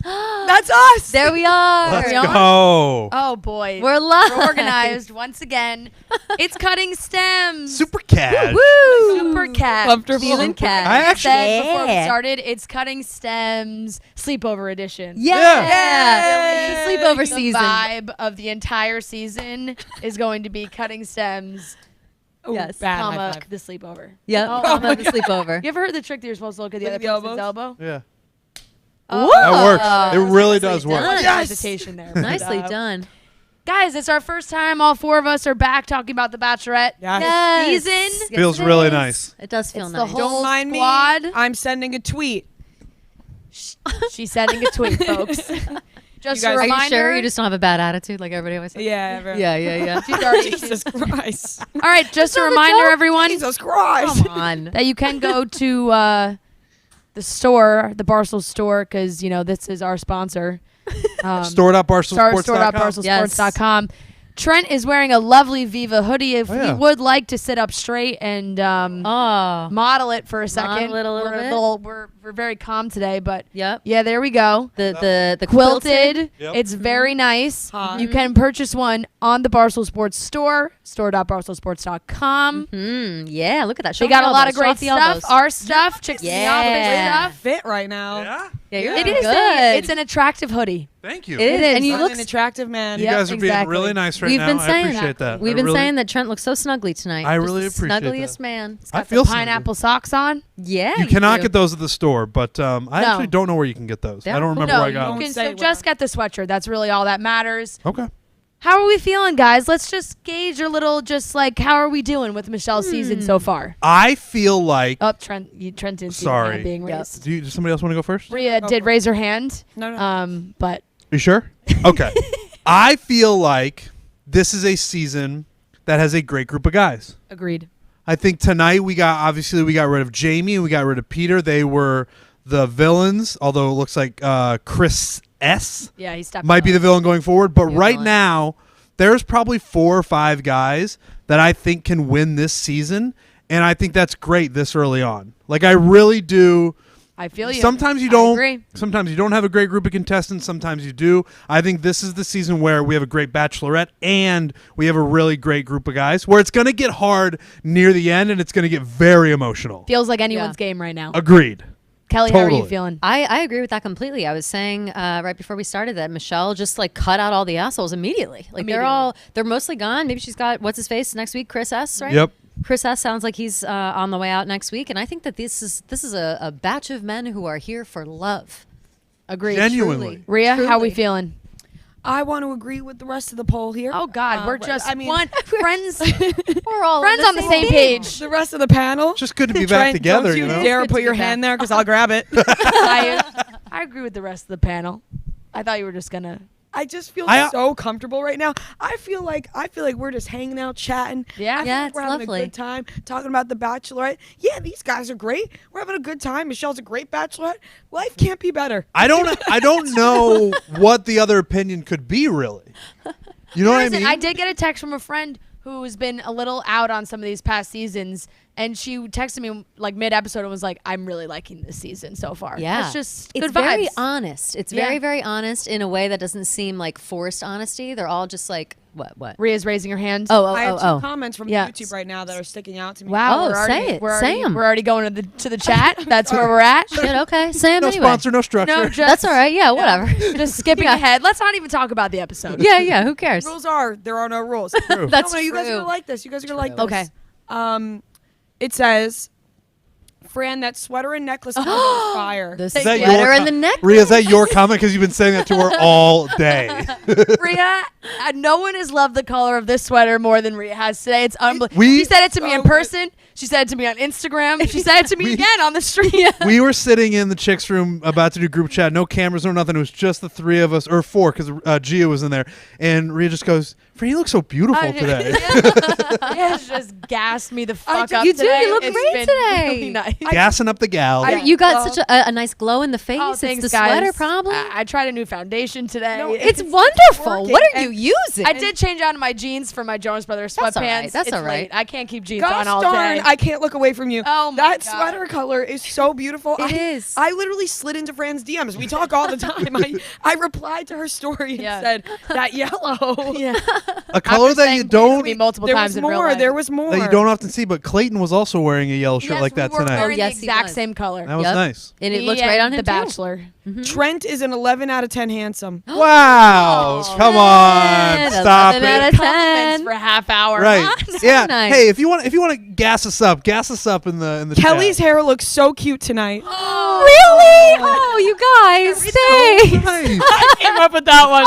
come. That's us. There we are. Let's go. Oh boy, We're live. We're organized once again. It's Cutting Stems. Super cash. Woo! Super cat. Comfortable. Feeling cat. I actually- Said before we Yeah. started, it's Cutting Stems sleepover edition. Yeah. Really, Sleepover the season. vibe of the entire season is going to be Cutting Stems, Yes. Bad high comma, five. the sleepover. Yep. Oh, I'm at the sleepover. You ever heard the trick that you're supposed to look at the Look other at the person's elbow? Yeah. Oh. That works. It really does work. Much Yes. hesitation there. but, Nicely done. Guys, it's our first time all four of us are back talking about the Bachelorette Yes. season. Yes, Feels it really is. nice. It does feel It's the nice. whole Don't mind squad. me. I'm sending a tweet. She's sending a tweet, folks. Just You a guys- Are reminder. you sure you just don't have a bad attitude like everybody always says? Yeah. Yeah. She's already, Jesus Christ. all right, just a not a reminder, joke. everyone, Jesus Christ. Come on. that you can go to the store, the Barstool store, because, you know, this is our sponsor. Store.barstoolsports.com. Store.barstoolsports.com. Trent is wearing a lovely Viva hoodie. If Oh, yeah. he would like to sit up straight and Oh. model it for a second. Model it a little bit. We're very calm today, but Yep. yeah, there we go. The Quilted. Yep. It's very nice. Hot. You can purchase one on the Barstool Sports store, store.barstoolsports.com. Yeah, look at that. Show We got off a the lot of elbows. Show great off the stuff. elbows. Our stuff, Chicks in the Yeah. Office stuff. Fit right now. Yeah. Yeah, you're It looking is. good. It's an attractive hoodie. Thank you. It is. is. And you I'm look. an attractive man. You Yep, guys are being exactly. really nice right We've now. been I saying appreciate that. We've I been really- saying that Trent looks so snuggly tonight. I Just really the appreciate snuggliest that. man. I Got feel some pineapple socks on. Yeah. You cannot do. get those at the store, but I actually don't know where you can get those. Yeah. I don't remember No, where I you got can them. Don't say so just where. get the sweatshirt. That's really all that matters. Okay. How are we feeling, guys? Let's just gauge a little, just like, how are we doing with Michelle's season so far? I feel like. Oh, Trent didn't see Sorry. your hand being Yep. raised. Does somebody else want to go first? Rhea Go did for raise her hand, No. but You sure? Okay. I feel like this is a season that has a great group of guys. agreed. I think tonight we got rid of Jamie and we got rid of Peter. They were the villains, although it looks like Chris S. Yeah, he stepped might be the villain going forward. But Be a right villain. now, there's probably 4 or 5 guys that I think can win this season. And I think that's great this early on. Like, I really do. I feel you. Sometimes you I don't. agree. Sometimes you don't have a great group of contestants. Sometimes you do. I think this is the season where we have a great Bachelorette and we have a really great group of guys. Where it's going to get hard near the end and it's going to get very emotional. Feels like anyone's game right now. Agreed. Kelly, how are you totally. feeling? I agree with that completely. I was saying right before we started that Michelle just like cut out all the assholes immediately. Like they're mostly gone. Maybe she's got what's his face next week, Chris S. Right? Yep. Chris S. sounds like he's on the way out next week, and I think that this is a batch of men who are here for love. Agreed. Genuinely. Truly. Rhea, how we Truly. feeling? I want to agree with the rest of the poll here. Oh God, we're but, just I mean- one friends. We're all Friends on the same page. The rest of the panel. It's just good to be back Trent, together, don't you know? dare Good put to your be back. hand there because I'll grab it. I agree with the rest of the panel. I thought you were just gonna. I just feel I- so comfortable right now. I feel like we're just hanging out, chatting. Yeah. I feel Yeah, like it's we're having lovely. a good time talking about the Bachelorette. Yeah, these guys are great. We're having a good time. Michelle's a great Bachelorette. Life can't be better. I don't know what the other opinion could be, really. You know what I Listen, mean? I did get a text from a friend who's been a little out on some of these past seasons, and she texted me like mid-episode and was like, "I'm really liking this season so far." Yeah, it's just it's good very vibes. honest. It's Yeah. very, very honest in a way that doesn't seem like forced honesty. They're all just like what? Rhea's raising her hand. I have two comments from Yeah. YouTube right now that are sticking out to me. Wow, Oh, we're say already, it. We're Say already, 'em. we're already going to the chat. That's where we're at. Shit, okay, say 'em no anyway. sponsor, no structure. No, just, That's all right. Yeah, whatever. Just skipping ahead. Let's not even talk about the episode. yeah. Who cares? Rules are there are no rules. True. That's no, you guys are true. gonna like this. You guys are gonna like this. Okay. It says, Fran, that sweater and necklace combo is fire. The Is that sweater your and the neck. Rhea, is that your comment? Because you've been saying that to her all day. Rhea, no one has loved the color of this sweater more than Rhea has today. It's unbelievable. We- She said it to me in Oh, person. She said it to me on Instagram. She said it to me again on the street. We were sitting in the chicks' room about to do group chat. No cameras, no nothing. It was just the 3 of us, or 4, because Gia was in there. And Rhea just goes, "Fran, you look so beautiful today." Rhea just gassed me the fuck up You do. today. You look It's great been today. Really nice. gassing up the gals. You got such a nice glow in the face. Oh, It's thanks, the guys. sweater problem. I tried a new foundation today. No, It's wonderful. working. What are you And using? I did change out my jeans for my Jonas Brothers That's sweatpants. all right. That's It's all right. late. I can't keep jeans Gosh on all darn, day. I can't look away from you. Oh my that God. sweater color is so beautiful. It is. I literally slid into Fran's DMs. We talk all the time. I replied to her story and Yeah. said that yellow. yeah. A color After that saying you please don't to me multiple There times was in real more. life. There was more. that you don't often see, but Clayton was also wearing a yellow shirt Yes, like that we were tonight. wearing Yes, the he exact was. same color. That was Yep. nice. And it Me looks right on and him The too. Bachelor. Trent is an 11 out of 10 handsome. Wow! Come on, Man, stop 11 out it. of Compliments 10. for a half hour. Right? So Yeah. nice. Hey, if you want to gas us up in the Kelly's chat. hair looks so cute tonight. Really? Oh, you guys, stay. Nice. I came up with that one.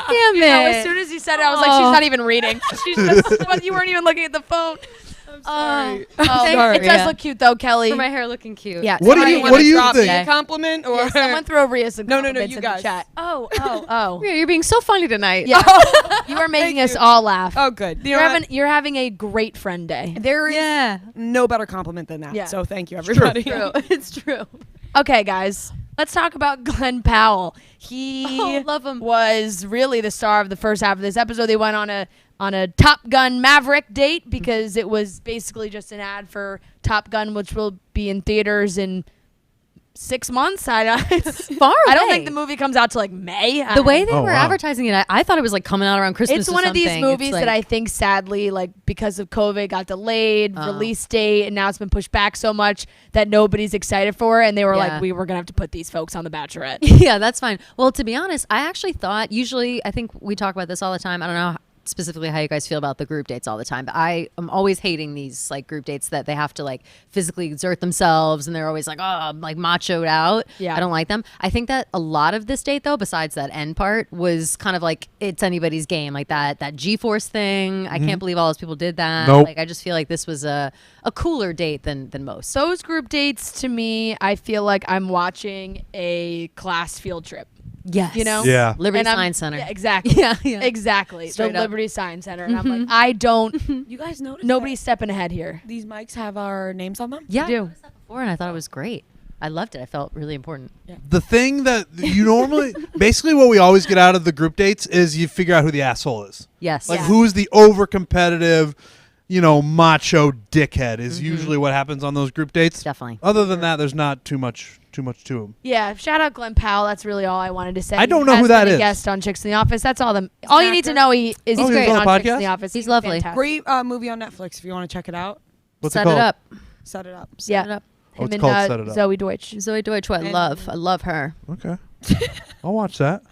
Damn You know, as it. soon as you said it, I was like, she's not even reading. She's just, you weren't even looking at the phone. Sorry. Oh, Sorry. it does Yeah. look cute though, Kelly. For my hair looking cute. Yeah. What do sorry. you What do you Drop think? me a compliment or Yeah, someone throw Rhea some No, compliments you in guys. the chat. Oh. You're being so funny tonight. Yeah. You are making Thank us you. all laugh. Oh, good. You You're know what? having you're having a great friend day. There is Yeah. no better compliment than that. Yeah. So thank you, everybody. True. It's true. Okay, guys, let's talk about Glenn Powell. He Oh, love him. was really the star of the first half of this episode. They went on a Top Gun Maverick date because it was basically just an ad for Top Gun, which will be in theaters in 6 months. It's Far I don't away. think the movie comes out till like May. The way they Oh, were wow. advertising it, I thought it was like coming out around Christmas. it's or one of these something. movies It's that I like- think sadly, like because of COVID, got delayed, Oh. release date, and now it's been pushed back so much that nobody's excited for it. And they were Yeah. like, we were gonna have to put these folks on The Bachelorette. Yeah, that's fine. Well, to be honest, I actually thought usually I think we talk about this all the time. I don't know specifically how you guys feel about the group dates all the time, but I am always hating these like group dates that they have to like physically exert themselves and they're always like, oh, I'm like machoed out. Yeah. I don't like them. I think that a lot of this date though, besides that end part, was kind of like it's anybody's game, like that G-force thing. I can't believe all those people did that. Nope. Like I just feel like this was a cooler date than most. Those group dates, to me, I feel like I'm watching a class field trip. yes. You know? Yeah. Liberty And I'm- Science Center. Yeah, exactly. Yeah. Exactly. Straight The up. Liberty Science Center. And I'm like, I don't, You guys notice nobody's stepping ahead here. these mics have our names on them? Yeah, do. I noticed that before, and I thought it was great. I loved it. I felt really important. The thing that you normally, basically, what we always get out of the group dates is you figure out who the asshole is. Yes. Like Yeah. who's the over competitive, macho dickhead is usually what happens on those group dates. Definitely. Other than that, there's not too much to him. Yeah, shout out Glenn Powell. That's really all I wanted to say. I don't He know has who that been a is. guest on Chicks in the Office. That's all. All you need to actor. know is he he's was great on on the Chicks in podcast? the Office. He's lovely. fantastic. Great movie on Netflix if you want to check it out. What's Set it called? up. Set it up. Set Yeah. it up. Oh, Him it's and called Set It Up. Zoe Deutsch Zoe Deutsch, who I And- love. I love her. Okay. I'll watch that.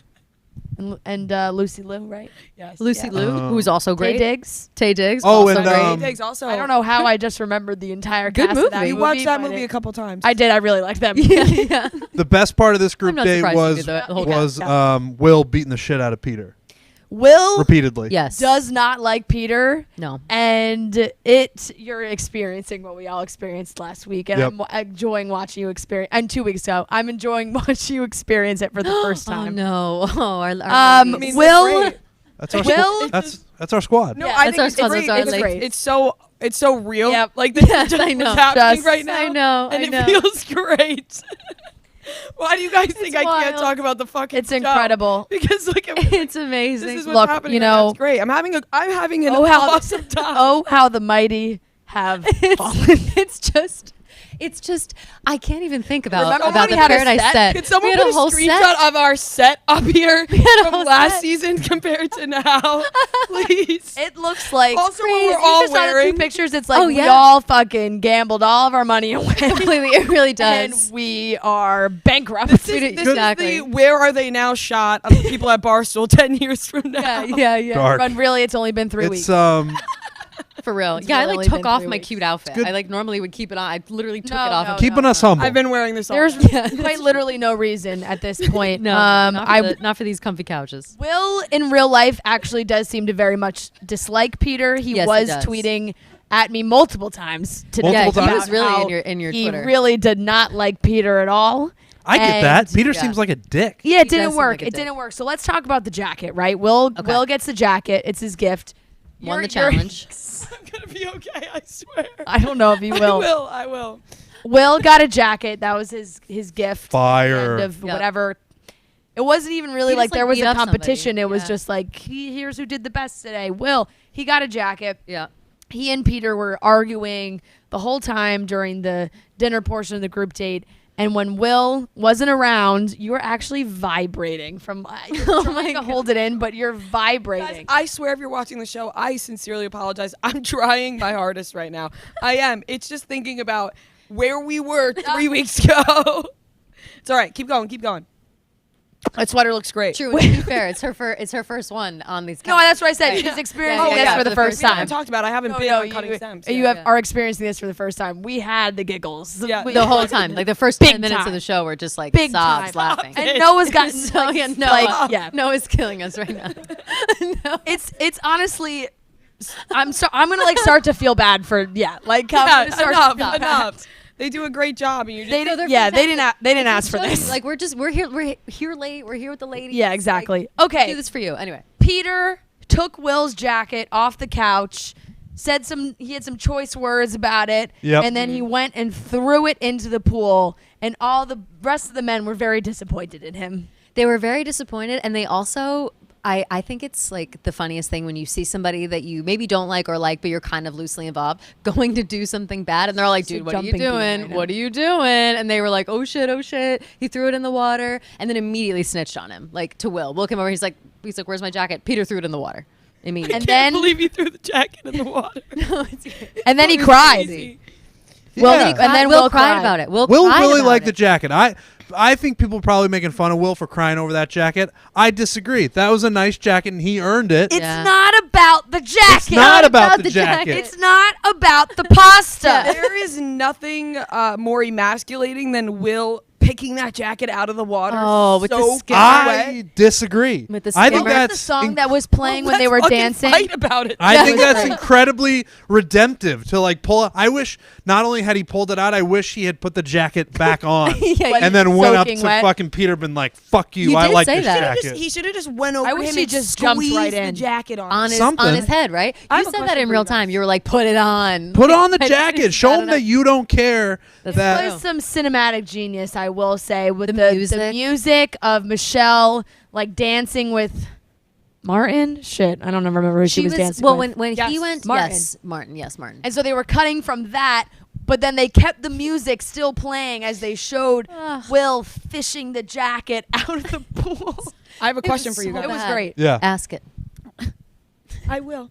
and Lucy Liu, right? Yes. Lucy Yeah. Liu, Oh. who's also Tay great. Diggs. Tay Diggs. Oh, also and, great. um, Diggs also. I don't know how I just remembered the entire Good cast of that movie. You movie. watched that but movie a couple times. I did. I really liked that movie. yeah, yeah. The best part of this group not date surprised you was did the whole was cast. Will beating the shit out of Peter Will repeatedly. Yes. does not like Peter. No. And you're experiencing what we all experienced last week, and Yep. I'm enjoying watching you experience. And 2 weeks ago, I'm enjoying watching you experience it for the first Oh time. no. Oh, our I Um, mean, Will- they're great. That's our Will- that's our squad. No, Yeah, I that's think our it's squad, great. that's our It's, late. it's so real. Yep. Like this Yes, is just I know. what's happening Just- right now. I know. And I it know. feels great. Why do you guys think I can't wild. talk about the fucking It's show? incredible. Because look at It's amazing. this is what's Look, happening. you right now. know- It's great. I'm having an Oh, how- awesome time. Oh, how the mighty have fallen. It's just I can't even think about Remember about when the we had a Paradise set? set. Could someone We had put a whole screenshot set. of our set up here had a from whole last set. season compared to now? Please. It looks like Also, what crazy. we're all You just saw the wearing. two pictures. It's like Oh, we yeah. all fucking gambled all of our money away, Completely, it really and does. we are bankrupt. This Dude, is exactly. the where are they now shot of the people at Barstool 10 years from now. yeah. Dark. But really, it's only been 3 It's weeks. For real. It's Yeah, I really like only took been off 3 my weeks. cute outfit. good. I like normally would keep it on. I literally took No, it off. no, and keeping us humble. I've been wearing this all There's night. quite literally no reason at this point. No, not for these comfy couches. Will in real life actually does seem to very much dislike Peter. He Yes, he was does. tweeting at me multiple times today. Multiple Yeah, he times? was really about in your he Twitter. really did not like Peter at all. I get that. And- Peter Yeah. seems like a dick. Yeah, it He does didn't seem work. like a It dick. didn't work. So let's talk about the jacket, right? Will Okay. Will gets the jacket. It's his gift. won the You're- challenge. I'm gonna be okay. I swear. I don't know if he will. I will. Will got a jacket. That was his gift. Fire. At the end of Yep. whatever. It wasn't even really He like just, there like, was beat a up somebody. competition. It was Yeah. just like, here's who did the best today. Will. He got a jacket. Yeah. He and Peter were arguing the whole time during the dinner portion of the group date. And when Will wasn't around, you were actually vibrating from you're trying to hold it in, but you're Guys, vibrating. I swear, if you're watching the show, I sincerely apologize. I'm trying my hardest right now. I am. It's just thinking about where we were 3 weeks ago. It's all right. Keep going. Keep going. That sweater looks great. True. And to be fair, it's her first one on these. No, that's what I said. Right. She's experiencing Yeah, this yeah, for the first We haven't time. talked about it. I haven't been on cutting stems. You Yeah. are experiencing this for the first time. We had the giggles. Yeah. The whole time, like the first Big 10 minutes time. of the show were just like Big sobs, time. laughing. And Noah's gotten So, like, yeah, like, yeah. Noah's killing us right now. No. It's honestly, I'm gonna like start to feel bad for like I'm gonna start to enough. feel bad. Enough. They do a great job, and you're just. They they're didn't. Yeah, they didn't. They didn't ask for Show you, this. Like we're here late. We're here with the ladies. Yeah, exactly. Like, Okay. do this for you anyway. Peter took Will's jacket off the couch, he had some choice words about it, Yep. and then he went and threw it into the pool, and all the rest of the men were very disappointed in him. They were very disappointed, and they also. I think it's like the funniest thing when you see somebody that you maybe don't like or like, but you're kind of loosely involved, going to do something bad, and they're like, "Dude, what are you jumping behind doing? him. What are you doing?" And they were like, "Oh shit!" He threw it in the water, and then immediately snitched on him, like to Will. Will came over. He's like, "Where's my jacket?" Peter threw it in the water immediately. And I then can't believe you threw the jacket in the water. No, it's- and then he It's cried. crazy. Will, Yeah. and then Will Will cried about it. Will Will cried really about liked the it. jacket. I think people are probably making fun of Will for crying over that jacket. I disagree. That was a nice jacket, and he earned it. It's Yeah. not about the jacket. It's not about the jacket. It's not about the pasta. There is nothing more emasculating than Will picking that jacket out of the water. Oh, with the so skimmer. I disagree. With the I think skimmer. What was that's the song in- that was playing when they Let's were fucking dancing? Fight about it. I think Yeah. that's incredibly redemptive to like pull. I wish not only had he pulled it out, I wish he had put the jacket back on Yeah, and then went up soaking to wet. fucking Peter, been like, "Fuck you, You I did like say this that. jacket." He should have just went over I wish him he and just jumped squeezed right the in. jacket on. on Something. his head, right? I You have a said that question in for real you guys. time. You were like, "Put it on." Put on the I jacket. don't Show him know. that you don't care. That's that true. There's some cinematic genius, I will say, with The the music of Michelle like dancing with Martin. Shit, I don't remember who she was dancing well with. when Yes. he went. Martin. Yes, Martin. Yes, Martin. And so they were cutting from that, but then they kept the music still playing as they showed Ugh. Will fishing the jacket out of the pool. I have a question was for you so guys. It was bad. great. Yeah. Ask it. I will.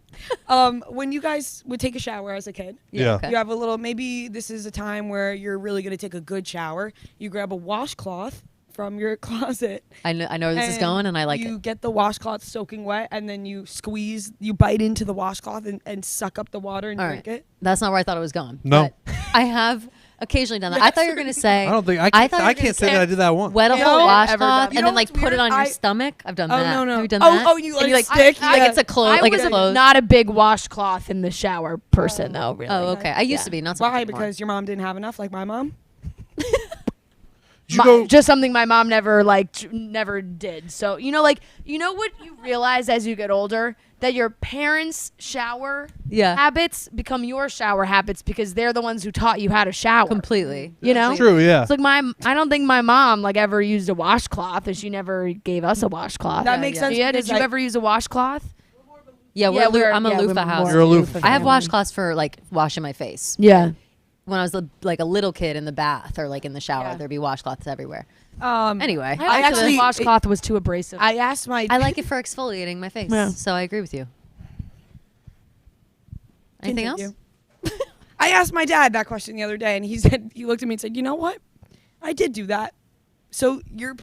When you guys would take a shower as a kid, Yeah. okay. you have a little. Maybe this is a time where you're really going to take a good shower. You grab a washcloth from your closet. I know where this is going, and I like you it. get the washcloth soaking wet, and then you squeeze. You bite into the washcloth and suck up the water and All drink right. it. That's not where I thought it was going. No. but I have occasionally done that. I thought you were going to say. I don't think I thought can't. you were I gonna can't say that I did that once. Wet a You whole know, washcloth done and that. then like You know put it what's on your weird? stomach. I've done Oh that. no no! Have you done oh that? oh, you And like like stick. like it's a clothes. I Like was it's clothes. not a big washcloth in the shower person, though. Really. Oh, okay. I used to be. Not so much Why? anymore. Because your mom didn't have enough, like my mom. Did you go? Just something my mom never did. So you know what you realize as you get older, that your parents' shower Yeah. habits become your shower habits because they're the ones who taught you how to shower. Completely. You know? True. Yeah. It's like I don't think my mom like ever used a washcloth, and she never gave us a washcloth. That makes sense. Yeah, did because you I- ever use a washcloth? Yeah, I'm a loofah house. You're a loofah I have family. washcloths for like washing my face. Yeah. When I was like a little kid in the bath or like in the shower, Yeah. there'd be washcloths everywhere. I Anyway, I actually actually- washcloth was too abrasive. I asked my. I like it for exfoliating my face. Yeah. So I agree with you. Anything else? Continue. I asked my dad that question the other day, and he looked at me and said, "You know what? I did do that. So you're.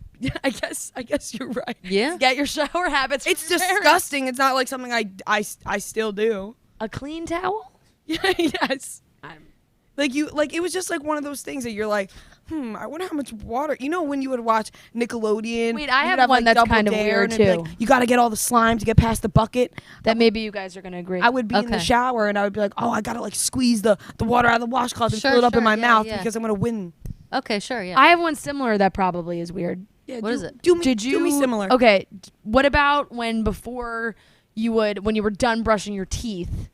I guess you're right. Yeah. Get your shower habits. It's from your parents. disgusting. It's not like something I still do. A clean towel? Yeah. Yes. Like it was just like one of those things that you're like, I wonder how much water. You know when you would watch Nickelodeon. Wait, I you have would one like, that's Double kind of Dare, weird, and it'd be too. like, you got to get all the slime to get past the bucket. That maybe you guys are gonna agree. I would be in the Okay. shower and I would be like, oh, I gotta like squeeze the water out of the washcloth and Sure, fill it up in sure, my yeah, mouth yeah. because I'm gonna win. Okay, sure. Yeah. I have one similar that probably is weird. Yeah, What is it? Do me, Did you do me similar? Okay. What about when before you would, when you were done brushing your teeth,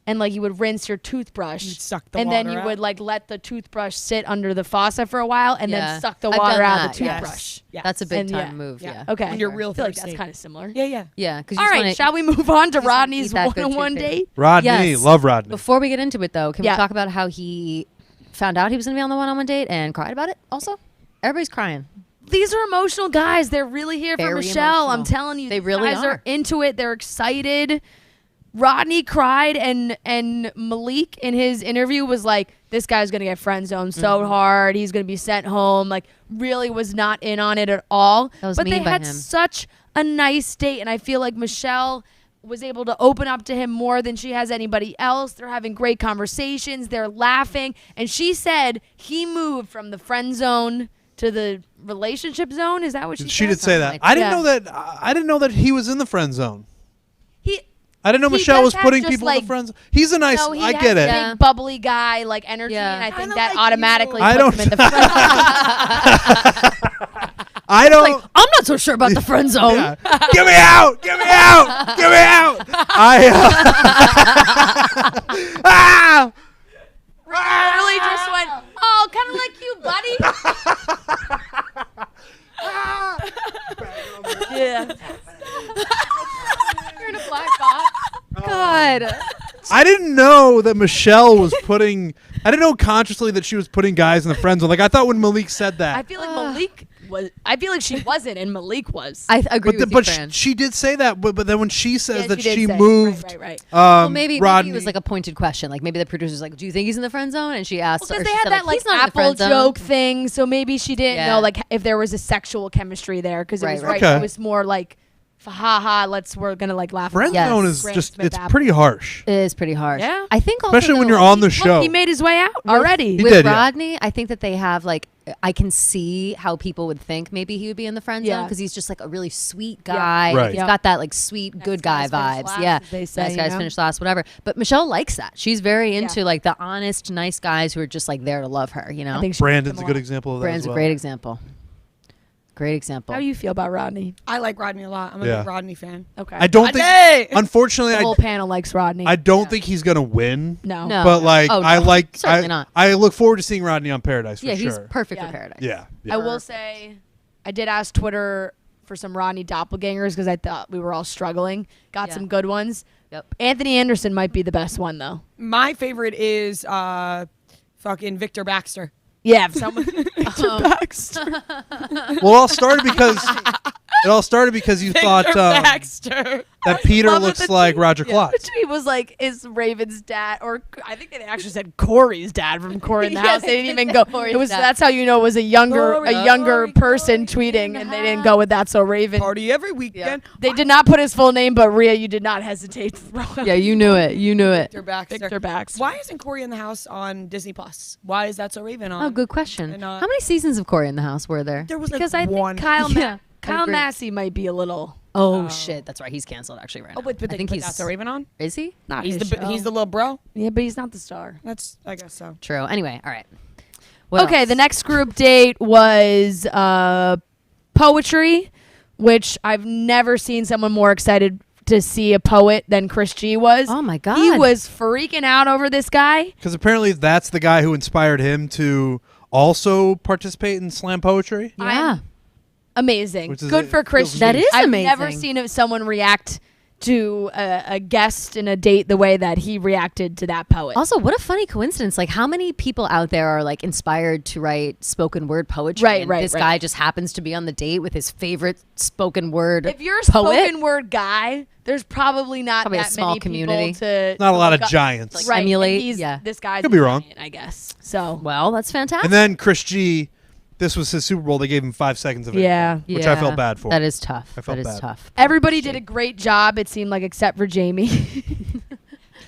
and like you would rinse your toothbrush, You'd suck the and then water you out. would like let the toothbrush sit under the faucet for a while, and Yeah. then suck the I've water done out of the that, yes. toothbrush. Yes. That's a big And time yeah. move. Yeah. Yeah. Okay, When you're I real feel like thirsty. that's kind of similar. Yeah, yeah. Yeah. Because All right, shall we move on to Rodney's eat that good one-on-one toothpaste. date? Rodney, Yes. love Rodney. Before we get into it, though, can Yeah. we talk about how he found out he was going to be on the one-on-one date and cried about it? Also, everybody's crying. These are emotional guys. They're really here for Very Michelle. I'm emotional. telling you, They these really guys are. into it. They're excited. Rodney cried, and Malik in his interview was like, "This guy's gonna get friend zoned so hard. He's gonna be sent home." Like, really was not in on it at all. That was but they mean by had him. such a nice date, and I feel like Michelle was able to open up to him more than she has anybody else. They're having great conversations. They're laughing, and she said he moved from the friend zone to the relationship zone. Is that what she said? She did say that. like I didn't that. know that. I didn't know that he was in the friend zone. He I didn't know He Michelle does was have putting just, people in like- the friend zone. He's a nice. No, he I has get it. big Yeah. bubbly guy like energy, Yeah. and I think Kinda that like automatically you. I puts him in the friend I don't. I'm not so sure about the friend zone. Yeah. Get me out! Get me out! Get me out! Ah! Literally just went, oh, kind of like you, buddy. Yeah. You're in a black box. God. I didn't know that Michelle was putting. I didn't know consciously that she was putting guys in the friend zone. Like I thought when Malik said that. I feel like Malik was. I feel like she wasn't, and Malik was. I agree with you, but Fran. she did say that. But then when she says Yeah, that she did she say it. moved, Right. Well, maybe Rodney, it was like a pointed question. Like maybe the producer's like, "Do you think he's in the friend zone?" And she asked, Because or they she had said, that like "He's not in the Apple friend zone." joke thing, so maybe she didn't Yeah. know like if there was a sexual chemistry there, because it Right, was right. right. Okay. It was more like, ha ha, we're gonna like laugh. friend about it. Yes. zone is Graham just Smith it's Apple. pretty harsh. It is pretty harsh. Yeah. I think also, Especially when though, you're on the Look, show. he made his way out already. He with did, yeah. Rodney, I think that they have like I can see how people would think maybe he would be in the friend zone Yeah. because he's just like a really sweet guy. Right. He's Yeah. got that like sweet good guy guys finish vibes. last, Yeah, as they say, nice you guys know? finish last, whatever. But Michelle likes that. She's very into like the honest, nice guys who are just like there to love her. You know, I think she Brandon's a likes good him example of that. Brand's as well. a great example. Great example. How do you feel about Rodney? I like Rodney a lot. I'm a Yeah. big Rodney fan. Okay. I don't think. Rodney! Unfortunately, the whole panel likes Rodney. I don't think he's gonna win. no. No. But like Oh, I no. like Certainly not. I look forward to seeing Rodney on Paradise for yeah, sure. he's perfect Yeah. for Paradise. Yeah. I will say, I did ask Twitter for some Rodney doppelgangers because I thought we were all struggling. Got Yeah. some good ones. Yep. Anthony Anderson might be the best one though. My favorite is fucking Victor Baxter. Yeah, if someone. Well, it all started because you thought Victor Baxter. that Peter love that looks the like tweet- Roger Yeah, Klotz. the tweet was like, is Raven's dad, or I think they actually said Corey's dad from Corey in the Yeah, House. they They didn't did even say go. Corey's It was dad. that's how you know it was a younger Corey, person Corey tweeting, in and the they didn't go with that. So Raven, Party every weekend. they did not put his full name, but Rhea, you did not hesitate. Yeah, you knew it. You knew it. Victor Baxter. Victor Baxter. Why isn't Corey in the House on Disney Plus? Why is that so Raven on? Oh, good question. And, How many seasons of Corey in the House were there? There was like Because I one. think Kyle Yeah, I Kyle agree. Massey might be a little. Oh, shit, that's right. He's canceled actually right now. Oh, but I think but he's. that's a Raven on. Is he? Not He's his the show. he's the little bro. Yeah, but he's not the star. That's I guess so. True. Anyway, all right. What Okay, else? the next group date was poetry, which I've never seen someone more excited to see a poet than Chris G was. Oh my God. He was freaking out over this guy. Because apparently that's the guy who inspired him to also participate in slam poetry. Yeah. Amazing. Which is Good for Chris feels G. That is I've amazing. never seen someone react to a guest in a date the way that he reacted to that poet. Also, what a funny coincidence. Like, how many people out there are like inspired to write spoken word poetry? Right, and right, This right. guy just happens to be on the date with his favorite spoken word If you're a poet. spoken word guy, there's probably not Probably a that small many community. people to Not a lot look of up- giants. Like, right, and emulate, he's- yeah. This guy's Could be a wrong. giant, I guess. So Well, that's fantastic. And then Chris G, this was his Super Bowl. They gave him 5 seconds of it. yeah. which I felt bad for. That is tough. I felt That is bad. tough. Everybody did a great job, it seemed like, except for Jamie.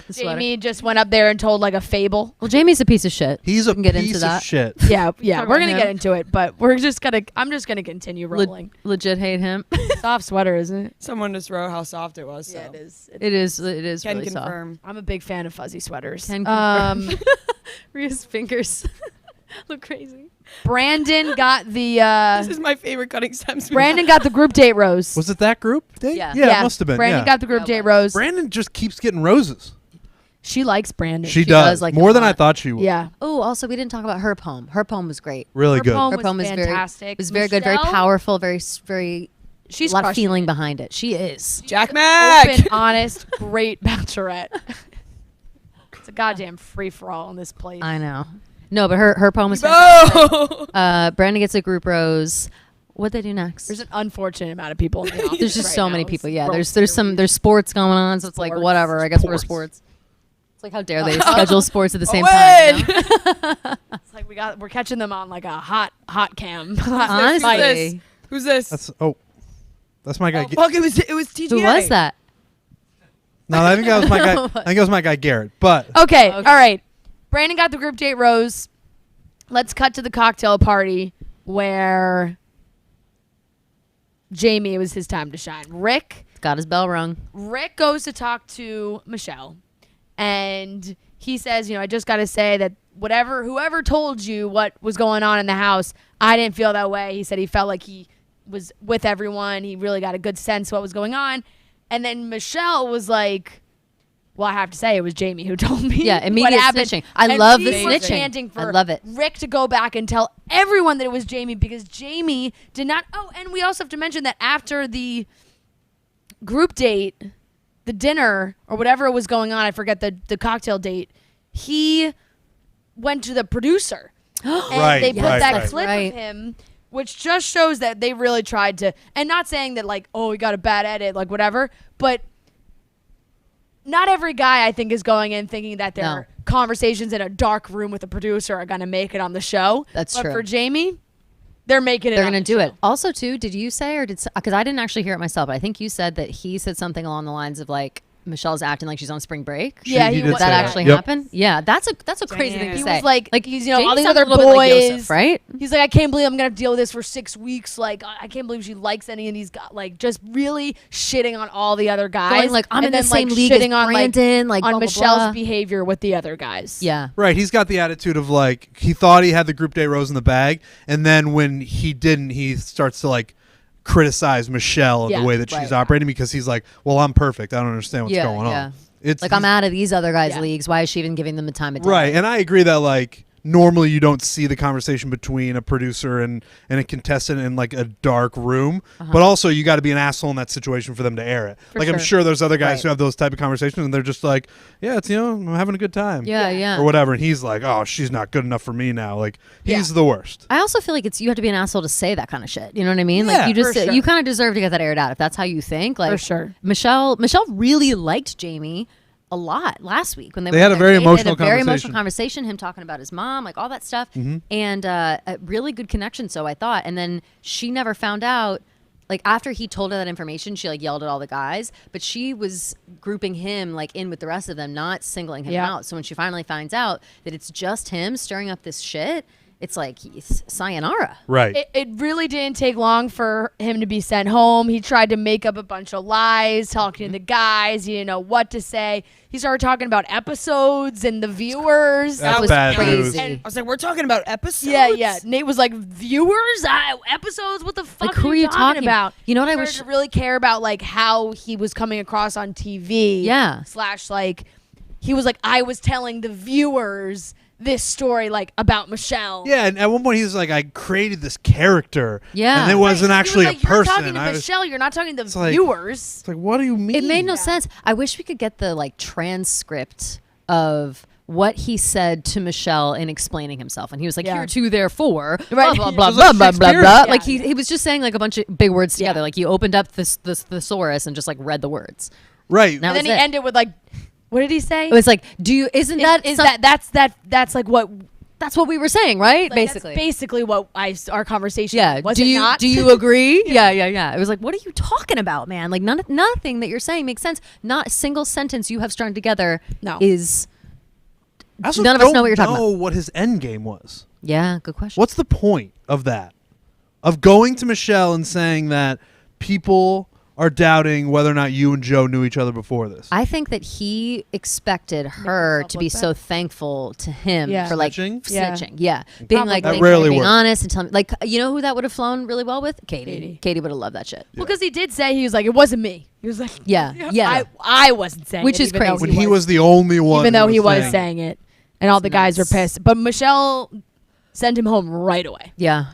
The sweater. Jamie just went up there and told like a fable. Well, Jamie's a piece of shit. He's We a can get piece into of that. shit. Yeah, Talk we're about gonna him. get into it, but I'm just gonna continue rolling. Legit hate him. Soft sweater, isn't it? Someone just wrote how soft it was. So. Yeah, it is. It is. It is Can really soft. confirm. I'm a big fan of fuzzy sweaters. Can Um, Rhea's fingers look crazy. Brandon got the This is my favorite cutting stems. Brandon got the group date rose. Was it that group date? Yeah. Yeah, it must have been. Brandon yeah. got the group Yeah, it date was. rose. Brandon just keeps getting roses. She likes Brandon. She does does like more him a than I lot. thought she would. Yeah. Oh, also we didn't talk about her poem. Her poem was great. Really Her good. poem Her was poem was fantastic. very good, very Michelle, powerful, very She's a lot of crushing feeling it. behind it. She is. Jack Mac. Open, honest, great bachelorette. It's a goddamn free for all in this place. I know. No, but her poem was fantastic. Oh. Brandon gets a group rose. What'd they do next? There's an unfortunate amount of people in the office. There's just right so now. many It's people. Yeah, World there's Series. sports going on, so it's like Sports. whatever. I guess we're Sports. sports. It's like how dare they schedule sports at the same Owen! time? You know? It's like we're catching them on like a hot cam. Honestly, Who's this? That's my guy. Oh, fuck, it was TGA. who was that? No, I think that was my guy. I think it was my guy Garrett. But Okay, all right. Brandon got the group date rose. Let's cut to the cocktail party where Jamie, it was his time to shine. Rick Got his bell rung. goes to talk to Michelle, and he says, I just got to say that whoever told you what was going on in the house, I didn't feel that way. He said he felt like he was with everyone. He really got a good sense of what was going on. And then Michelle was like, well, I have to say it was Jamie who told me. Yeah, what immediate happened. snitching. I And love we the were snitching. chanting for I love it. Rick to go back and tell everyone that it was Jamie, because Jamie did not. Oh, and we also have to mention that after the group date, the dinner or whatever was going on, I forget the cocktail date, he went to the producer. And Right, they put right, that right. clip Right. of him, which just shows that they really tried to, and not saying that like, oh, he got a bad edit, like whatever, but not every guy I think is going in thinking that their No. conversations in a dark room with a producer are going to make it on the show. That's but true. for Jamie, they're making it. They're on going the to do show. it. Also, too, did you say, or because I didn't actually hear it myself, but I think you said that he said something along the lines of like, Michelle's acting like she's on spring break. Yeah, He he did was. Did that say that. actually Yep. happen? Yeah, that's a crazy thing to Damn. He say. was like he's all Jamie the sounds a other little bit like boys, Yosef, right? He's like, I can't believe I'm gonna have to deal with this for 6 weeks. Like, I can't believe she likes any of these guys. Like, just really shitting on all the other guys. Going like, I'm and in the then, same like, league as shitting on Brandon, like, on blah, blah, Michelle's blah. behavior with the other guys. Yeah. right, he's got the attitude of like he thought he had the group day rose in the bag, and then when he didn't, he starts to like criticize Michelle and Yeah, the way that she's right. operating, because he's like, well, I'm perfect. I don't understand what's Yeah, going yeah. on. It's Like, I'm out of these other guys' Yeah. leagues. Why is she even giving them the time of day? right, and I agree that like normally you don't see the conversation between a producer and a contestant in like a dark room, but also you got to be an asshole in that situation for them to air it. For Like I'm sure. sure there's other guys Right. who have those type of conversations and they're just like, yeah, it's I'm having a good time. Yeah, yeah. Or whatever, and he's like, oh, she's not good enough for me now. Like he's Yeah. the worst. I also feel like you have to be an asshole to say that kind of shit. You know what I mean? Yeah, like you just for sure. you kind of deserve to get that aired out if that's how you think. Like For sure. Michelle really liked Jamie a lot last week when they They went had on a their very date. They emotional had a very conversation. emotional conversation. Him talking about his mom, like all that stuff, and a really good connection. So I thought, and then she never found out. Like after he told her that information, she like yelled at all the guys, but she was grouping him like in with the rest of them, not singling him Yeah. out. So when she finally finds out that it's just him stirring up this shit, it's like sayonara. Right. It really didn't take long for him to be sent home. He tried to make up a bunch of lies, talking to the guys. He didn't know what to say. He started talking about episodes and the viewers. That's was bad crazy. news. And- I was like, we're talking about episodes. Yeah. Nate was like, viewers, episodes. What the fuck who are are you you talking about? You know what He I started wish- to really care about like how he was coming across on TV. Yeah. / like he was like, I was telling the viewers this story like about Michelle. Yeah, and at one point he was like, I created this character. Yeah. And it wasn't Right, actually he was like, a person. You're talking to I was- Michelle. You're not talking to the like- viewers. It's like, what do you mean? It made no sense. I wish we could get the like transcript of what he said to Michelle in explaining himself. And he was like, Yeah. here to therefore, Right. blah, blah, It was blah, like blah, blah, blah, Shakespeare. blah. Yeah. Like he was just saying like a bunch of big words together. Yeah. Like he opened up this thesaurus and just like read the words. Right. Now- And then he was it. ended with like, what did he say? It was like, isn't that is some- that's like what that's what we were saying, right? like, Basically. that's basically what our conversation. Yeah. was do it you not? do you agree? Yeah. It was like, what are you talking about, man? Like nothing that you're saying makes sense. Not a single sentence you have strung together No. is. I also none of us don't know what you're talking know what his end game was. Yeah, good question. What's the point of that? Of going to Michelle and saying that people are doubting whether or not you and Joe knew each other before this. I think that he expected her himself to be look so thankful to him Yeah. for like Snitching? snitching. Yeah. Being like, That thank you rarely for being works. honest and telling me, like, you know who that would have flown really well with? Katie. Katie. Katie would have loved that shit. Well, because he did say, he was like, it wasn't me. He was like, Yeah. Yeah. I wasn't saying Which it, is even though crazy. when he was the only one, even though he was saying saying it, and all the guys were nuts. pissed. But Michelle sent him home right away. Yeah.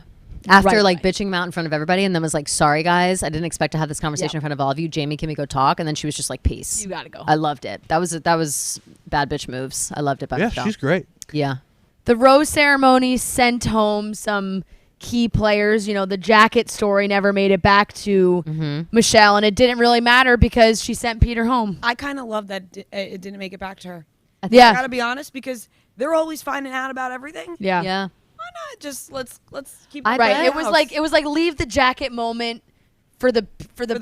After Right like away. bitching him out in front of everybody and then was like, sorry guys, I didn't expect to have this conversation Yeah. in front of all of you. Jamie, can we go talk? And then she was just like, peace. You gotta go. I loved it. That was bad bitch moves. I loved it by Yeah, Michelle. she's great. Yeah. The rose ceremony sent home some key players. You know, the jacket story never made it back to Michelle, and it didn't really matter because she sent Peter home. I kind of love that it didn't make it back to her. I Yeah, gotta be honest, because they're always finding out about everything. yeah, Yeah. Why not just let's keep I it Right. bet. It was like leave the jacket moment for the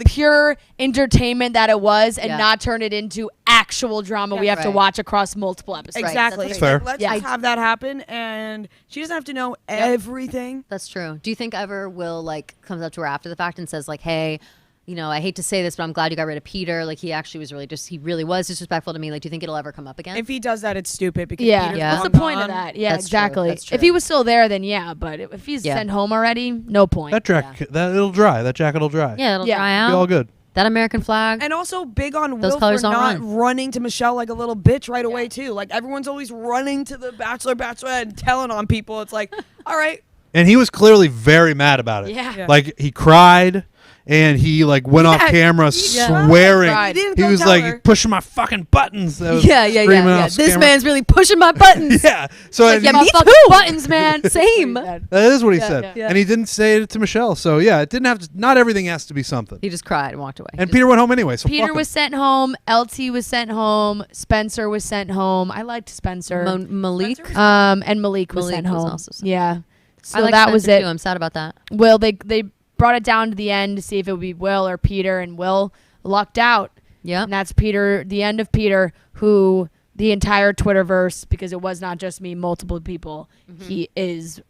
pure entertainment that it was, and Yeah. not turn it into actual drama we Yeah. have to Right. watch across multiple episodes. exactly. That's fair. Like, let's Yeah. just have that happen, and she doesn't have to know everything. That's true. Do you think ever Will like comes up to her after the fact and says like, hey, you know, I hate to say this, but I'm glad you got rid of Peter. Like he actually was he really was disrespectful to me. Like, do you think it'll ever come up again? If he does that, it's stupid because Yeah. Peter's Yeah. What's the long point of gone. that? Yeah, That's true. exactly. That's true. If he was still there, then yeah. But if he's Yeah. sent home already, no point. That jacket, that it'll dry. That jacket will dry. yeah, it'll Yeah. dry Be all out. good. That American flag. And also big on Those Will for colors don't not run. running to Michelle like a little bitch right away too. Like everyone's always running to the Bachelorette and telling on people. It's like, all right, And he was clearly very mad about it. Yeah. Yeah. Like he cried and he like went off Yeah, camera yeah. swearing. Cried. He didn't He go was tell like her. pushing my fucking buttons. That was yeah. screaming off This camera. man's really pushing my buttons. Yeah. So Like, and yeah, My me fucking too. buttons, man. Same. that is what he Yeah, said. yeah. And he didn't say it to Michelle. So yeah, it didn't have to. Not everything has to be something. He just cried and walked away. And Peter went home anyway. So Peter fuck him. was sent home. LT was sent home. Spencer was sent home. I liked Spencer. Malik. Spencer And Malik was Malik sent was home. also sent Yeah. So I like that was Spencer, it. too. I'm sad about that. Will they brought it down to the end to see if it would be Will or Peter, and Will lucked out. Yeah. And that's Peter, the end of Peter, who the entire Twitterverse, because it was not just me, multiple people, he is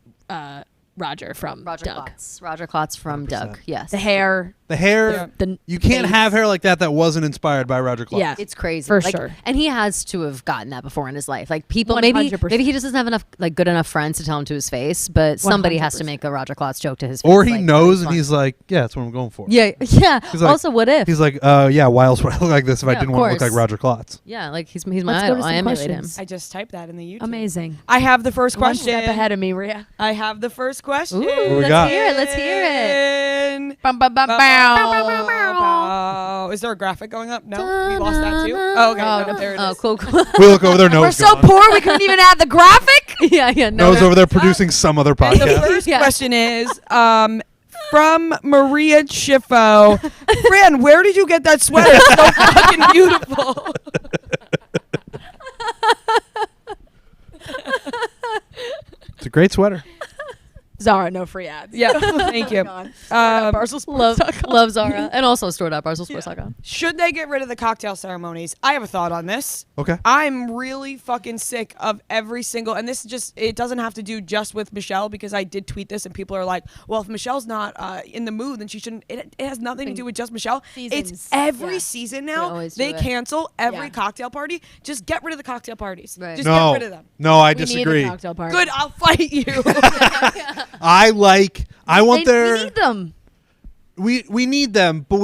Roger from Roger Doug. Klotz. Roger Klotz from Doug. Yes. The hair, The hair. Yeah. the You can't face. have hair like that wasn't inspired by Roger Klotz. Yeah. It's crazy. For Like, sure. And he has to have gotten that before in his life. Like people maybe 100%. he just doesn't have enough like good enough friends to tell him to his face, but somebody has to 100%. make a Roger Klotz joke to his face. Or he like, knows really and fun. he's like, yeah, that's what I'm going for. Yeah. Yeah. He's like- Also, what if? He's like, yeah, why else would I look like this if I Yeah, didn't of want to look like course. Roger Klotz? Yeah, like he's my Let's go idol. to some I emulate questions. I just typed that in the YouTube. Amazing. I have the first One question. step ahead of me, Rhea. I have the first question. him. What Ooh, we let's got? hear it. Let's hear it. Bum, bum, bum, bow. Is there a graphic going up? No, we lost that too. Oh, okay, Oh, no, there it is. Oh, cool, cool. We look over there, We're nose so gone. poor we couldn't even add the graphic. yeah. No. Nose over there producing some other And the podcast. first Yeah. question is from Maria Schiffo. Fran, where did you get that sweater? It's so fucking beautiful. It's a great sweater. Zara, no free ads. Yeah, thank you. Barstool love, Sports. love Zara. And also stored up BarstoolSports.com. Should they get rid of the cocktail ceremonies? I have a thought on this. Okay. I'm really fucking sick of every single, and this is just, it doesn't have to do just with Michelle, because I did tweet this and people are like, well, if Michelle's not in the mood, then she shouldn't, it has nothing to do with just Michelle. Seasons. It's every Yeah. season They now. always They do it. cancel every Yeah. cocktail party. Just get rid of the cocktail parties. Right. Just No, get rid of them. no, I We need a disagree. cocktail party. Good, I'll fight you. I want their. We need them. We need them, but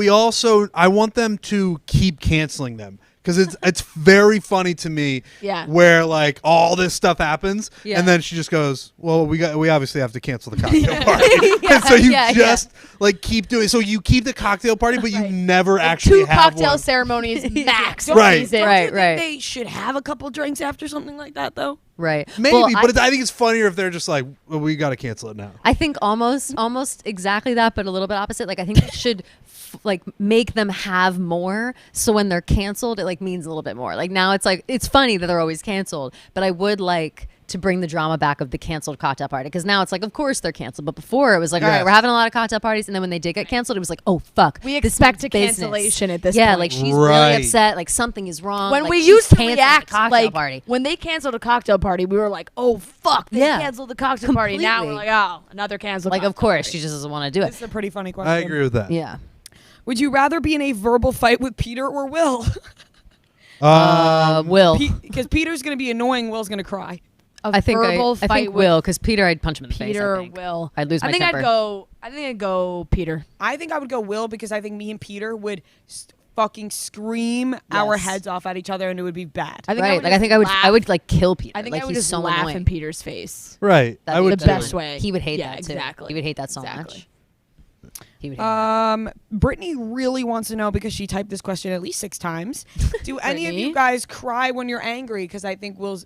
I want them to keep canceling them because it's very funny to me. Yeah. Where like all this stuff happens, Yeah. and then she just goes, "Well, we obviously have to cancel the cocktail party." And so you yeah, just like keep doing. So you keep the cocktail party, but you Right. never Like actually two have cocktail one. ceremonies max. Don't Right. you think Right, right. They should have a couple drinks after something like that, though. Right. Maybe, Well, but I think it's funnier if they're just like, well, we got to cancel it now. I think almost exactly that, but a little bit opposite. Like I think it should like make them have more, so when they're canceled, it like means a little bit more. Like now it's like it's funny that they're always canceled, but I would like to bring the drama back of the canceled cocktail party, because now it's like of course they're canceled, but before it was like all right, Yes. we're having a lot of cocktail parties, and then when they did get canceled, it was like oh fuck, We this expect a means business. cancellation at this Yeah, point. like she's Right. really upset, like something is wrong. When like, we she's used to canceling the react cocktail like party. when they canceled a cocktail party, we were like, "Oh fuck, they Yeah. canceled the cocktail party." Now we're Completely. like, "Oh, another canceled." Like of cocktail course party. she just doesn't want to do It's it. a pretty funny question. I agree with that. Yeah. Would you rather be in a verbal fight with Peter or Will? Will. Because Peter's going to be annoying. Will's going to cry. I think verbal I fight think with Will, because Peter, I'd punch him in the face. Peter I or think. Will. I'd lose my temper. I think I'd go Peter. I think I would go Will because I think me and Peter would fucking scream our heads off at each other and it would be bad. I think Right. I would I would like kill Peter. I think like, I would he's just so laugh annoying. in Peter's face. Right. That'd I be would the too. best way. He would hate Yeah, that too. exactly. He would hate that so Exactly. much. He would hate that. Brittany really wants to know because she typed this question at least 6 times. Do any of you Brittany? guys cry when you're angry? Because I think Will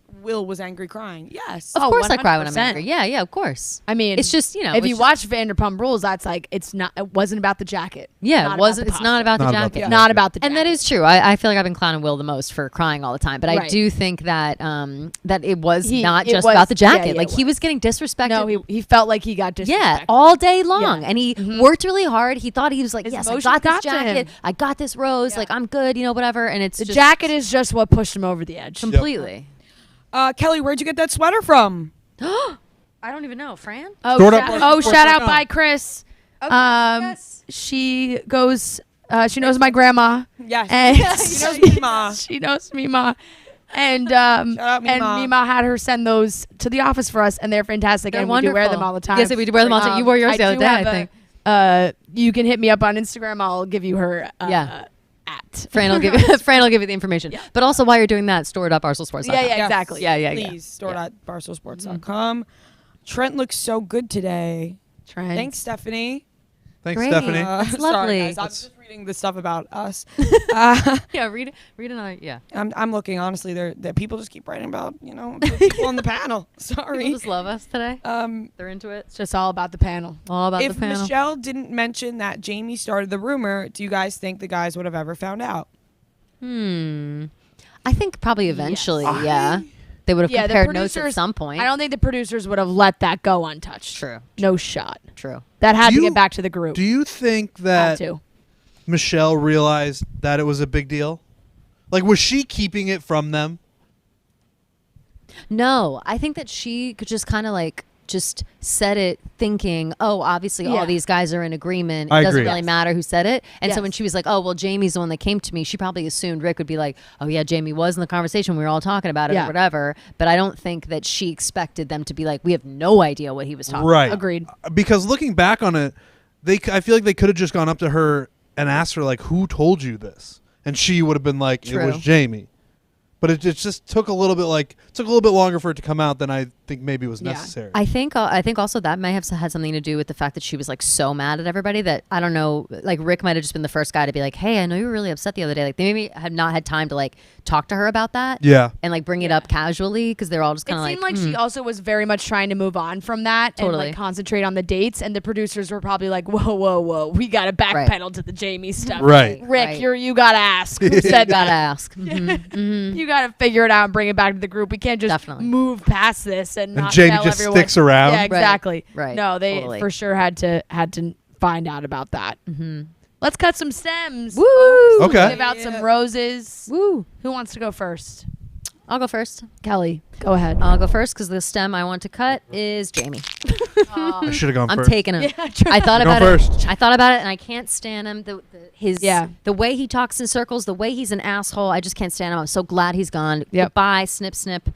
was angry crying. Yes. Of Oh, course I cry when I'm 100%. angry. Yeah, of course. I mean, It's just, you know, if it's you just- watch Vanderpump Rules, that's like it wasn't about the jacket. Yeah, Not it wasn't. about the It's not about the Not about jacket. the It's not about the jacket. And that is true. I feel like I've been clowning Will the most for crying all the time, but I Right. do think that that it was It not just was- about the jacket. yeah, like it he was getting disrespected. No, he felt like he got disrespected. yeah, all day long, Yeah. and he worked really hard. He thought he was like, His yes, I emotions got this got to him. jacket, I got this rose, Yeah. like I'm good, whatever. And it's The just jacket is just what pushed him over the edge. completely. Kelly, where'd you get that sweater from? I don't even know, Fran. Oh, Stored up shout, Barstool oh, Sports shout out .com. by Chris. Yes. She goes. She knows my grandma. Yes. And She knows me, Ma. She knows Mima. And out, and Mima. Mima had her send those to the office for us, and they're fantastic. They're and we do wear them wonderful. all the time. Yes, we do wear them all the time. You wore yours the other do day, I have think. You can hit me up on Instagram. I'll give you her. Yeah. At. Fran will give you the information. But also while you're doing that, store it up Barstool Yeah, Yes. exactly. Yeah. Please, store.barstoolsports.com. Trent looks so good today. Trent. Thanks, Stephanie. Thanks, Great. Stephanie. That's Sorry, lovely. guys. I'm just reading the stuff about us. Yeah, read another. Yeah. I'm looking, honestly, the people just keep writing about, the people on the panel. People Sorry. just love us today. They're into it. It's just all about the panel. All about If the panel. Michelle didn't mention that Jamie started the rumor, do you guys think the guys would have ever found out? I think probably eventually, yeah. They would have Yeah, the compared notes at producers- some point. I don't think the producers would have let that go untouched. True. No shot. True. That had Do to you- get back to the group. Do you think Had that to. Michelle realized that it was a big deal? Like, was she keeping it from them? No, I think that she could just kind of like just said it thinking, oh, obviously Yeah. all these guys are in agreement. I It doesn't agree. really Yes. matter who said it. And so Yes. when she was like, oh, well, Jamie's the one that came to me, she probably assumed Rick would be like, oh, yeah, Jamie was in the conversation. We were all talking about it Yeah. or whatever. But I don't think that she expected them to be like, we have no idea what he was talking Right. about. Agreed. Because looking back on it, I feel like they could have just gone up to her and asked her, like, who told you this? And she would have been like, it was True. Jamie. But it just took a little bit longer for it to come out than I think maybe was Yeah. necessary. I think also that may have had something to do with the fact that she was like so mad at everybody that I don't know, like Rick might have just been the first guy to be like, hey, I know you were really upset the other day. Like they maybe had not had time to like talk to her about that. Yeah. And like bring it up casually because they're all just It kind of seemed like, like she also was very much trying to move on from that and Totally. like concentrate on the dates. And the producers were probably like, whoa, we got to backpedal to the Jamie stuff. Right. Rick, Right. you got to ask. Who said gotta that? ask. You got to figure it out and bring it back to the group. We can't just Definitely. move past this and not Jamie tell just everyone. sticks around. Yeah, exactly. Right. No, they Totally. for sure had to find out about that. Let's cut some stems. Woo! Okay. Give out some Yeah. roses. Woo! Who wants to go first? I'll go first. Kelly, go ahead. I'll go first because the stem I want to cut is Jamie. I should have gone I'm first. taking him. Yeah, I thought Go about first. it. I thought about it, and I can't stand him. Yeah. The way he talks in circles, the way he's an asshole. I just can't stand him. I'm so glad he's gone. Yep. Goodbye, snip, snip.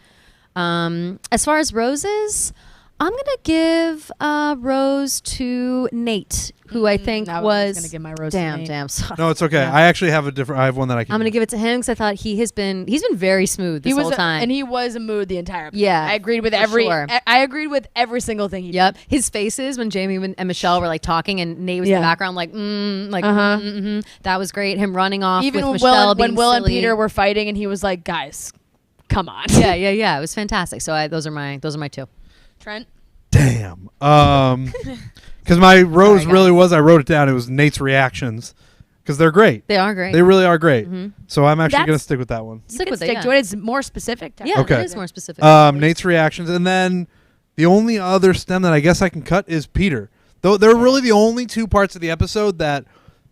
As far as roses, I'm gonna give a rose to Nate, who I think I was gonna give my rose to damn, Nate. damn. Sorry. No, it's okay. Yeah. I actually have I have one that I can. I'm gonna give it to him because I thought he's been very smooth this He was whole time. and he was a mood the entire episode. Yeah, I agreed with for every. sure. I agreed with every single thing he did. Yep, his faces when Jamie and Michelle were like talking, and Nate was in Yeah. the background, like, that was great. Him running off Even with when Michelle when being Will and silly. Peter were fighting, and he was like, "Guys, come on." yeah, it was fantastic. So those are my two. Trent. Damn. Because my rose Sorry, really was. I wrote it down. It was Nate's reactions because they're great. They are great. They really are great. So I'm actually That's- gonna stick with that one. You Stick can with stick it. to it. It's more specific. Yeah, Okay. it is more specific. Nate's reactions, and then the only other stem that I guess I can cut is Peter. Though they're really the only two parts of the episode that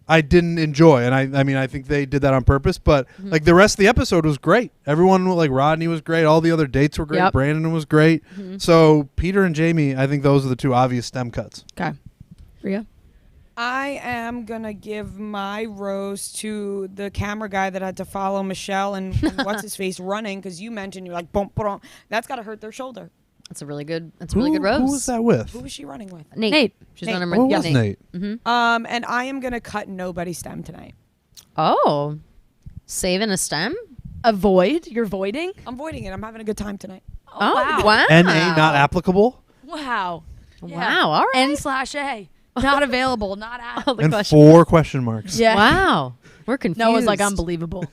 I didn't enjoy, and I mean I think they did that on purpose. But like the rest of the episode was great. Everyone like Rodney was great. All the other dates were great. Yep. Brandon was great. So Peter and Jamie, I think those are the two obvious stem cuts. Okay. Rhea. I am gonna give my rose to the camera guy that had to follow Michelle and what's his face running, because you mentioned you're like boom, boom. That's gotta hurt their shoulder. That's a really good. That's a really good rose. Who was that with? Who was she running with? Nate. She's Nate. on What yeah, was Nate? And I am gonna cut nobody's stem tonight. Oh, saving a stem. Avoid? You're voiding? I'm voiding it. I'm having a good time tonight. Oh, wow. wow. NA not applicable. Wow. Wow. All right. N/A. Not available. Not at. All the And questions. 4 question marks. Yeah. Wow. We're confused. Noah's like unbelievable.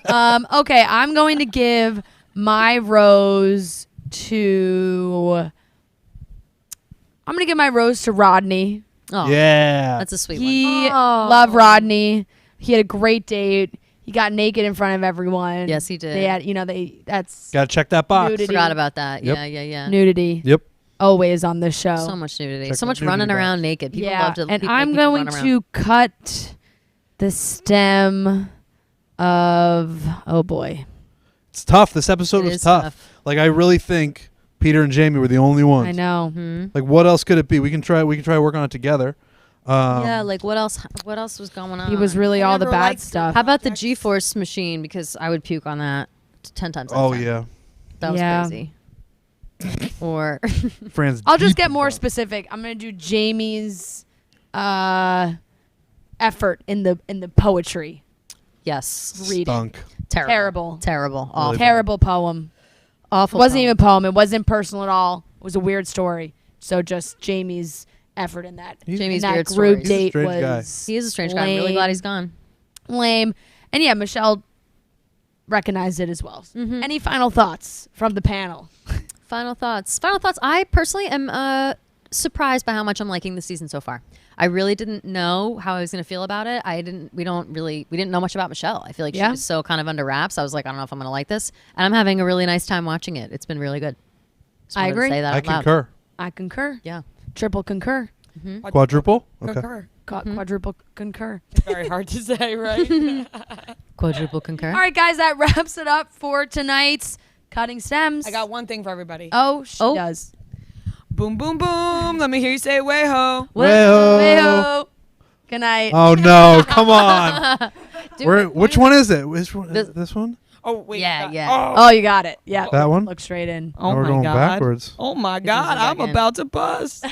Okay, I'm going to give my rose to. I'm going to give my rose to Rodney. Oh, Yeah. that's a sweet He one. loved Rodney. He had a great date. He got naked in front of everyone. Yes, he did. They had, that's Got to check that box. Nudity. Forgot about that. Yep. Yeah. nudity. Yep. Always on this show. So much nudity. Check So that much nudity running box. around naked. People yeah, love to. and make I'm people going run around. to cut the stem of. Oh boy, It's tough. This episode It was is tough. Like, I really think Peter and Jamie were the only ones. I know. Mhm. Like, what else could it be? We can try working on it together. Yeah, like what else? What else was going on? He was really I all the never bad liked stuff. How about the Projects. G-force machine? Because I would puke on that 10 times. out of Oh 10. yeah. That was Yeah. crazy. Or Fran's I'll just deep get more in that. specific. I'm gonna do Jamie's effort in the poetry. yes, Reading. Stunk. terrible, Terrible. awful, Terrible poem. awful. It wasn't poem. even a poem. It wasn't personal at all. It was a weird story. So just Jamie's effort in that. Jamie's in that weird group stories. He's a date strange guy. was He is a strange guy. I'm really glad he's gone. lame. And yeah, Michelle recognized it as well. Mhm. Any final thoughts from the panel? Final thoughts. Final thoughts. I personally am surprised by how much I'm liking the season so far. I really didn't know how I was going to feel about it. We didn't know much about Michelle. I feel like she Yeah. was so kind of under wraps. I was like, I don't know if I'm going to like this. And I'm having a really nice time watching it. It's been really good. Just I wanted to agree. Say that I out loud. concur. I concur. Yeah. Triple concur. Quadruple? Okay. Concur. Quadruple concur. Very hard to say, right? Quadruple concur. All right, guys, that wraps it up for tonight's Cutting Stems. I got one thing for everybody. Oh, she Oh. does. Boom, boom, boom. Let me hear you say way ho. Way-ho. Way-ho. Good night. Oh no! Come on. Do Which one is it? Which one? This- This one? Oh, wait. Yeah, that- yeah. Oh, you got it. Yeah. That one? Look straight in. Oh, Now we're my going God. backwards. Oh, my It God. doesn't I'm back in. about to bust.